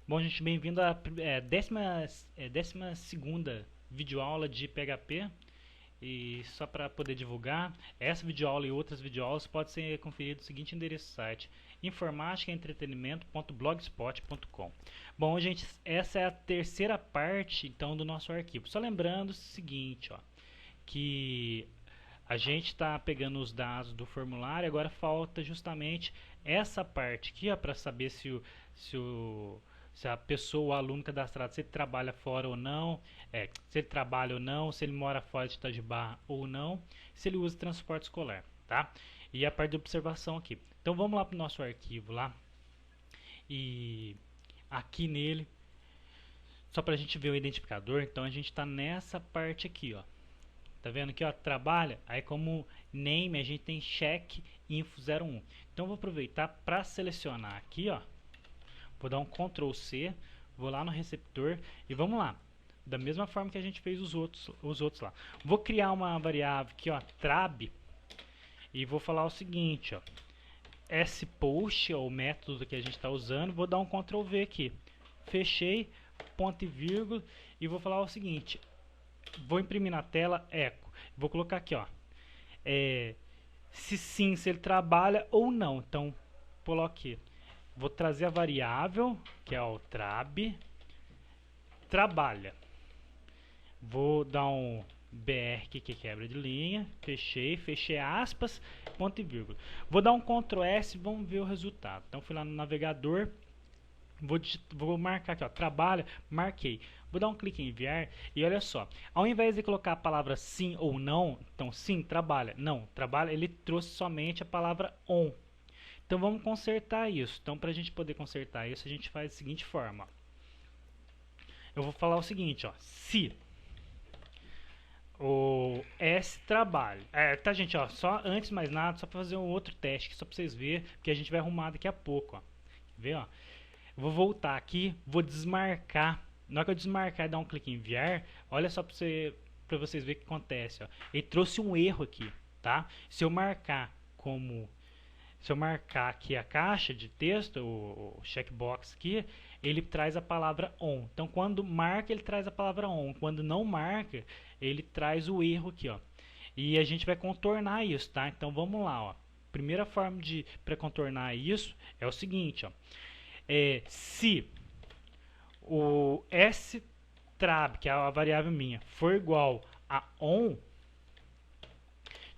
Bom, gente, bem-vindo à décima segunda videoaula de PHP. E só para poder divulgar, essa videoaula e outras videoaulas podem ser conferidas no seguinte endereço do site: informaticaentretenimento.blogspot.com. Bom, gente, essa é a terceira parte então do nosso arquivo. Só lembrando o seguinte, ó, que a gente está pegando os dados do formulário, agora falta justamente essa parte aqui, para saber se, o, se a pessoa, o aluno cadastrado, se ele trabalha fora ou não, se ele trabalha ou não, se ele mora fora de Itajubá ou não, se ele usa transporte escolar, tá? E a parte de observação aqui. Então vamos lá para o nosso arquivo lá e aqui nele, só para a gente ver o identificador. Então a gente está nessa parte aqui, ó. Tá vendo aqui, ó, trabalha, aí como name a gente tem check info 01. Então vou aproveitar para selecionar aqui, ó. Vou dar um Ctrl C, vou lá no receptor e vamos lá. Da mesma forma que a gente fez os outros lá. Vou criar uma variável aqui, ó, trab, e vou falar o seguinte, ó, sPost é o método que a gente está usando. Vou dar um Ctrl V aqui. Fechei, ponto e vírgula, e vou falar o seguinte: vou imprimir na tela eco. Vou colocar aqui, ó, se sim, se ele trabalha ou não. Então, coloque. Vou trazer a variável, que é o trab, trabalha. Vou dar um BR aqui, que é quebra de linha. Fechei aspas, ponto e vírgula. Vou dar um Ctrl S e vamos ver o resultado. Então, fui lá no navegador. Vou marcar aqui, ó, trabalha, marquei. Vou dar um clique em enviar e olha só. Ao invés de colocar a palavra sim ou não, então sim, trabalha, não, trabalha, ele trouxe somente a palavra on. Então vamos consertar isso. Então para a gente poder consertar isso, a gente faz da seguinte forma. Eu vou falar o seguinte, ó, se o S trabalha. Tá, gente, ó, só antes de mais nada, só para fazer um outro teste, só para vocês verem, porque a gente vai arrumar daqui a pouco, ó. Quer ver, ó? Vou voltar aqui, vou desmarcar. Na hora que eu desmarcar e dar um clique em enviar, olha só para vocês verem o que acontece. Ó. Ele trouxe um erro aqui, tá? Se eu marcar aqui a caixa de texto, o checkbox aqui, ele traz a palavra on. Então, quando marca, ele traz a palavra on. Quando não marca, ele traz o erro aqui, ó. E a gente vai contornar isso, tá? Então, vamos lá, ó. Primeira forma para contornar isso é o seguinte, ó. Se o strab, que é a variável minha, for igual a on,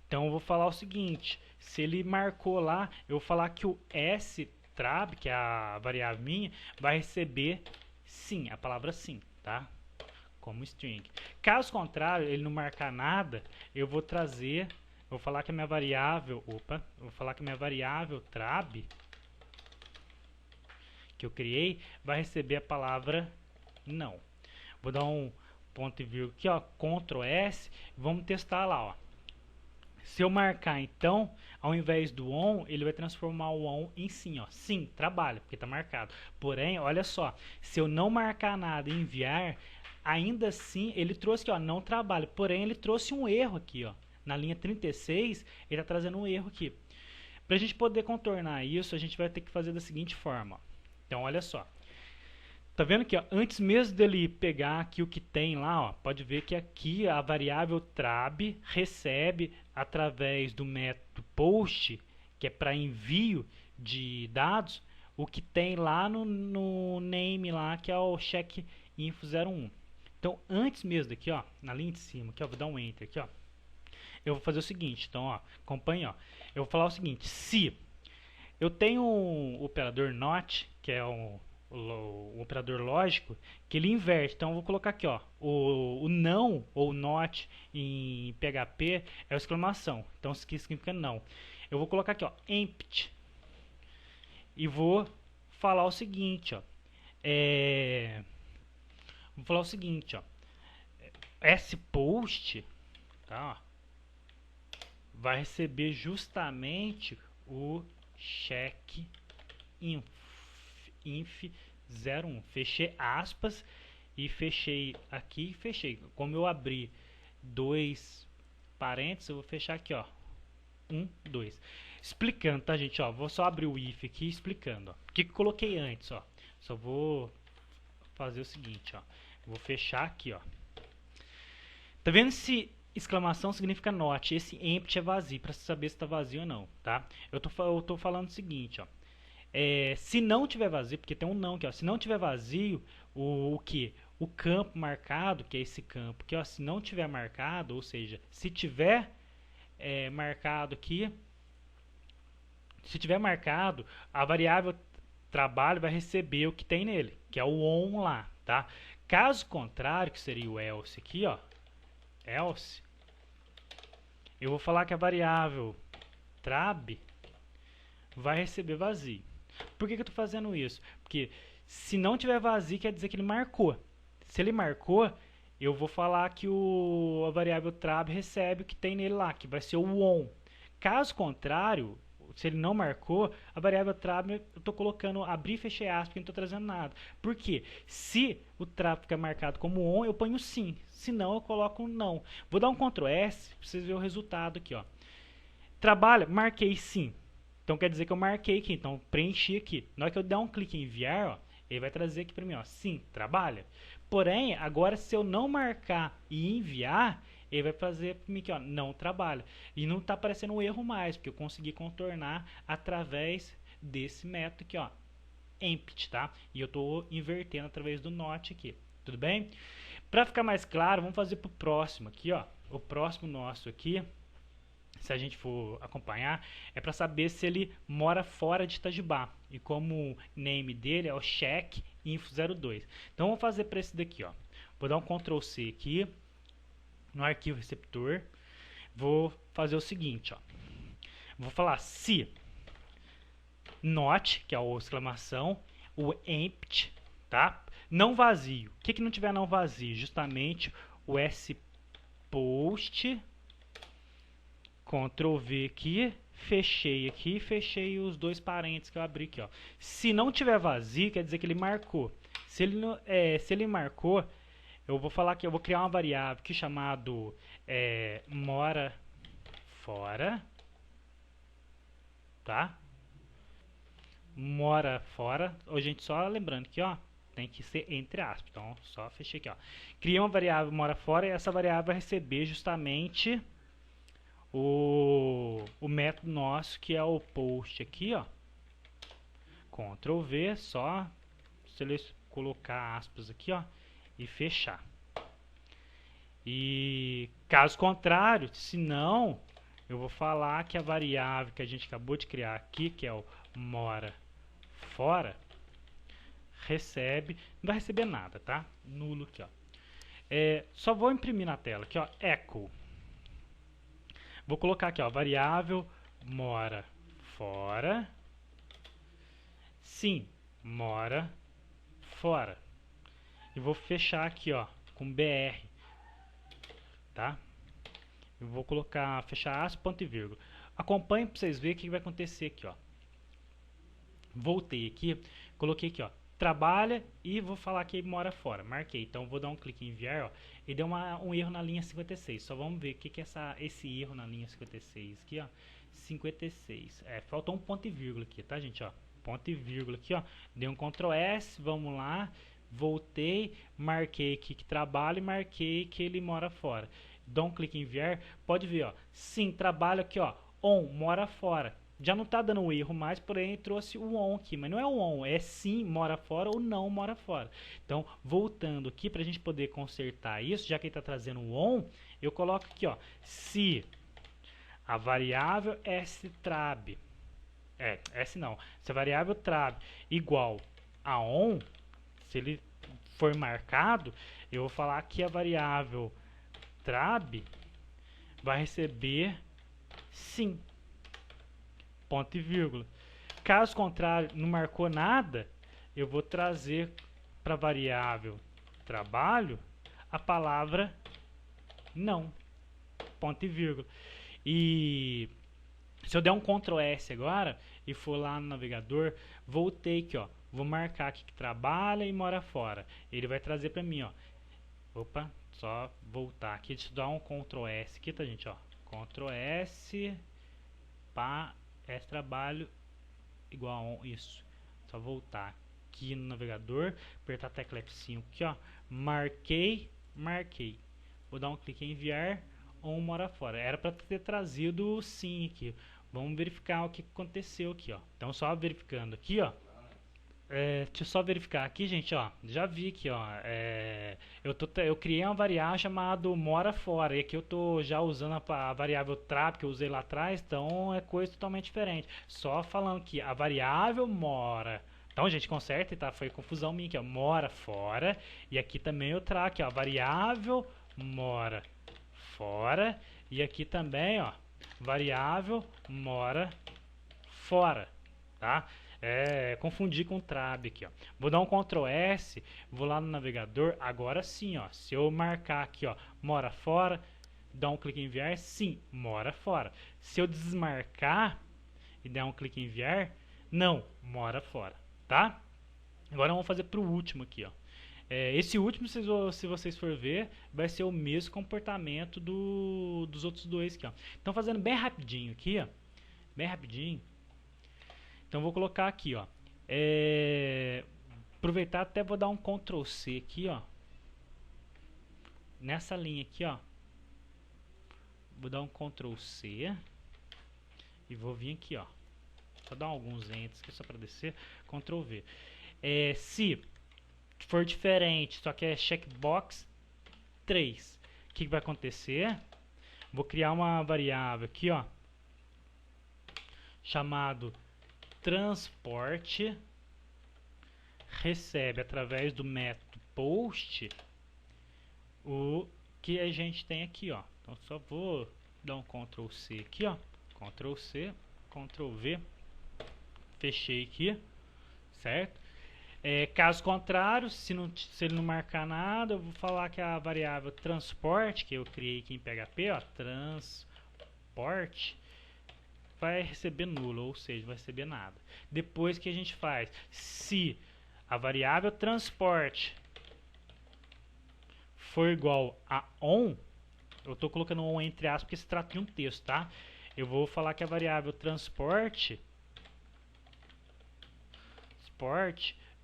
então eu vou falar o seguinte: se ele marcou lá, eu vou falar que o strab, que é a variável minha, vai receber sim, a palavra sim, tá? Como string. Caso contrário, ele não marcar nada, eu vou trazer, vou falar que a minha variável, trab que eu criei vai receber a palavra não. Vou dar um ponto e vírgula aqui, ó, Ctrl S, vamos testar lá, ó. Se eu marcar então, ao invés do on, ele vai transformar o on em sim, ó. Sim, trabalha, porque está marcado. Porém, olha só, se eu não marcar nada e enviar, ainda assim ele trouxe aqui, ó, não trabalha. Porém, ele trouxe um erro aqui, ó. Na linha 36, ele está trazendo um erro aqui. Para a gente poder contornar isso, a gente vai ter que fazer da seguinte forma, ó. Então, olha só. Tá vendo que ó, antes mesmo dele pegar aqui o que tem lá, ó, pode ver que aqui a variável trab recebe através do método post, que é para envio de dados, o que tem lá no name lá, que é o check info 01. Então, antes mesmo daqui, ó, na linha de cima, aqui, ó, vou dar um enter aqui, ó. Eu vou fazer o seguinte, então, ó, acompanhe, ó. Eu vou falar o seguinte: se eu tenho um operador not, que é o operador lógico, que ele inverte. Então eu vou colocar aqui, ó, o não ou not em PHP é a exclamação. Então isso aqui significa não. Eu vou colocar aqui, ó, empty, e vou falar o seguinte, ó, vou falar o seguinte, ó, sPost, tá, ó, vai receber justamente o check inf 01. Fechei aspas e fechei aqui e fechei. Como eu abri dois parênteses, eu vou fechar aqui, ó, 1, 2. Explicando, tá, gente? Ó, vou só abrir o if aqui explicando. Ó. O que eu coloquei antes, ó. Só vou fazer o seguinte, ó. Eu vou fechar aqui, ó. Tá vendo se exclamação significa not, esse empty é vazio, para saber se está vazio ou não, tá? Eu tô falando o seguinte, ó. Se não tiver vazio, porque tem um não aqui, ó. Se não tiver vazio, o que? O campo marcado, que é esse campo aqui, ó. Se não tiver marcado, ou seja, se tiver marcado aqui, se tiver marcado, a variável trabalho vai receber o que tem nele, que é o on lá, tá? Caso contrário, que seria o else aqui, ó. Else, eu vou falar que a variável trab vai receber vazio. Por que eu estou fazendo isso? Porque se não tiver vazio, quer dizer que ele marcou. Se ele marcou, eu vou falar que a variável trab recebe o que tem nele lá, que vai ser o on. Caso contrário, se ele não marcou, a variável trab eu estou colocando abrir e fechar aspas, porque não estou trazendo nada. Por quê? Se o trab ficar marcado como on, eu ponho sim. Se não, eu coloco não. Vou dar um Ctrl S para vocês verem o resultado aqui, ó. Trabalha, marquei sim. Então quer dizer que eu marquei aqui, então preenchi aqui. Na hora que eu der um clique em enviar, ó, ele vai trazer aqui para mim, ó, sim, trabalha. Porém, agora se eu não marcar e enviar, ele vai fazer para mim aqui, ó, não trabalha. E não está aparecendo um erro mais, porque eu consegui contornar através desse método aqui, ó, empty, tá? E eu estou invertendo através do not aqui, tudo bem? Para ficar mais claro, vamos fazer para o próximo aqui, ó. O próximo nosso aqui, se a gente for acompanhar, é para saber se ele mora fora de Itajubá. E como o name dele é o check info02. Então vamos fazer para esse daqui, ó. Vou dar um Ctrl C aqui no arquivo receptor. Vou fazer o seguinte, ó. Vou falar se not, que é a exclamação, o empty, tá? Não vazio. O que não tiver não vazio? Justamente o sPost. Ctrl V aqui, fechei os dois parênteses que eu abri aqui, ó. Se não tiver vazio, quer dizer que ele marcou. Se ele marcou, eu vou falar que eu vou criar uma variável aqui chamado mora fora, tá? Mora fora. Ô, gente, só lembrando que, ó, tem que ser entre aspas. Então, só fechei aqui, ó. Criei uma variável mora fora e essa variável vai receber justamente o método nosso, que é o post aqui, ó. Ctrl V, só colocar aspas aqui, ó, e fechar. E caso contrário, se não, eu vou falar que a variável que a gente acabou de criar aqui, que é o mora fora, recebe, não vai receber nada, tá? Nulo aqui, ó. Só vou imprimir na tela aqui, ó, echo. Vou colocar aqui, ó, variável mora fora. Sim, mora fora. E vou fechar aqui, ó, com BR, tá? Eu vou colocar, fechar aspas, ponto e vírgula. Acompanhe para vocês verem o que vai acontecer aqui, ó. Voltei aqui, coloquei aqui, ó, trabalha e vou falar que ele mora fora. Marquei, então vou dar um clique em enviar, ó, e deu um erro na linha 56. Só vamos ver o que é esse erro na linha 56 aqui, ó. 56. Faltou um ponto e vírgula aqui, tá, gente, ó? Ponto e vírgula aqui, ó. Dei um Ctrl S, vamos lá. Voltei, marquei aqui que trabalha e marquei que ele mora fora. Dou um clique em enviar, pode ver, ó. Sim, trabalho aqui, ó. On, mora fora. Já não está dando um erro mais, porém trouxe o on aqui, mas não é o on, é sim mora fora ou não mora fora. Então, voltando aqui para a gente poder consertar isso, já que ele está trazendo o on, eu coloco aqui, ó, se a variável strab, se a variável trab igual a on, se ele for marcado, eu vou falar que a variável trab vai receber sim. Ponto e vírgula. Caso contrário, não marcou nada, eu vou trazer para a variável trabalho a palavra não. Ponto e vírgula. E se eu der um Ctrl S agora e for lá no navegador, voltei aqui, ó. Vou marcar aqui que trabalha e mora fora. Ele vai trazer para mim, ó. Opa, só voltar aqui. Deixa eu dar um Ctrl S aqui, tá, gente, ó. Ctrl S, pá. Trabalho igual a isso. Só voltar aqui no navegador, apertar a tecla F5 aqui, ó, marquei. Vou dar um clique em enviar ou mora fora. Era para ter trazido sim aqui. Vamos verificar o que aconteceu aqui, ó. Então só verificando aqui, ó. Deixa eu só verificar aqui, gente, ó. Já vi aqui, ó. Eu criei uma variável chamada mora fora. E aqui eu tô já usando a variável trap que eu usei lá atrás. Então é coisa totalmente diferente. Só falando que a variável mora. Então, gente, conserta, tá? Foi confusão minha aqui, ó. Mora fora. E aqui também eu trago aqui, ó. Variável mora fora. E aqui também, ó. Variável mora fora, tá? Confundir com trab aqui, ó. Vou dar um Ctrl S, vou lá no navegador, agora sim, ó. Se eu marcar aqui, ó, mora fora, dar um clique em enviar, sim, mora fora. Se eu desmarcar e der um clique em enviar, não, mora fora, tá? Agora vamos fazer para o último aqui, ó. Esse último, se vocês for ver, vai ser o mesmo comportamento dos outros dois aqui, ó. Então fazendo bem rapidinho aqui, ó, bem rapidinho. Então vou colocar aqui, ó. Aproveitar até vou dar um Ctrl C aqui, ó. Nessa linha aqui, ó. Vou dar um Ctrl C e vou vir aqui, ó. Só dar alguns entes aqui só para descer. Ctrl V. Se for diferente, só que é checkbox 3, o que vai acontecer? Vou criar uma variável aqui, ó, chamado transporte, recebe através do método post o que a gente tem aqui, ó. Então só vou dar um Ctrl C aqui, ó, Ctrl C, Ctrl V, fechei aqui, certo? Caso contrário, se ele não marcar nada, eu vou falar que a variável transporte que eu criei aqui em PHP, ó, transporte, vai receber nulo, ou seja, vai receber nada. Depois que a gente faz, se a variável transporte for igual a on, eu estou colocando on entre aspas porque se trata de um texto, tá? Eu vou falar que a variável transporte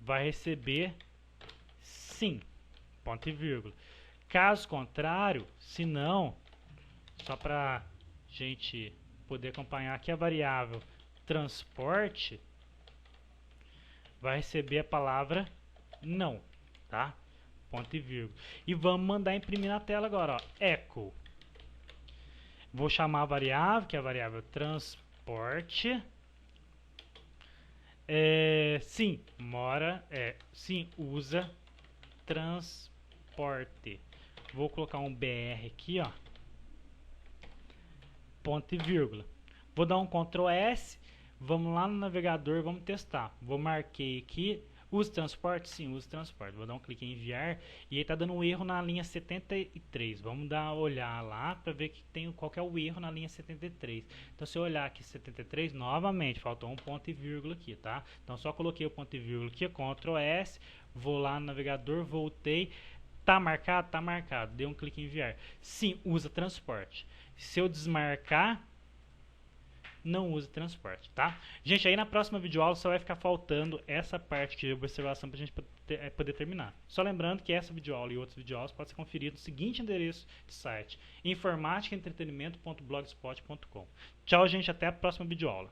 vai receber sim, ponto e vírgula. Caso contrário, se não, só para gente poder acompanhar aqui, a variável transporte vai receber a palavra não, tá? Ponto e vírgula. E vamos mandar imprimir na tela agora, ó, echo. Vou chamar a variável, que é a variável transporte. Sim, sim, usa transporte. Vou colocar um BR aqui, ó. Ponto e vírgula. Vou dar um Ctrl S. Vamos lá no navegador, vamos testar. Vou marquei aqui. Usa transporte? Sim, usa transporte. Vou dar um clique em enviar. E aí tá dando um erro na linha 73. Vamos olhar lá para ver qual que é o erro na linha 73. Então se eu olhar aqui 73, novamente, faltou um ponto e vírgula aqui, tá? Então só coloquei o ponto e vírgula aqui, Ctrl S. Vou lá no navegador, voltei. Tá marcado? Tá marcado. Dei um clique em enviar. Sim, usa transporte. Se eu desmarcar, não usa transporte, tá? Gente, aí na próxima videoaula só vai ficar faltando essa parte de observação para a gente poder terminar. Só lembrando que essa videoaula e outras videoaulas podem ser conferidas no seguinte endereço de site: informaticaentretenimento.blogspot.com. Tchau, gente, até a próxima videoaula.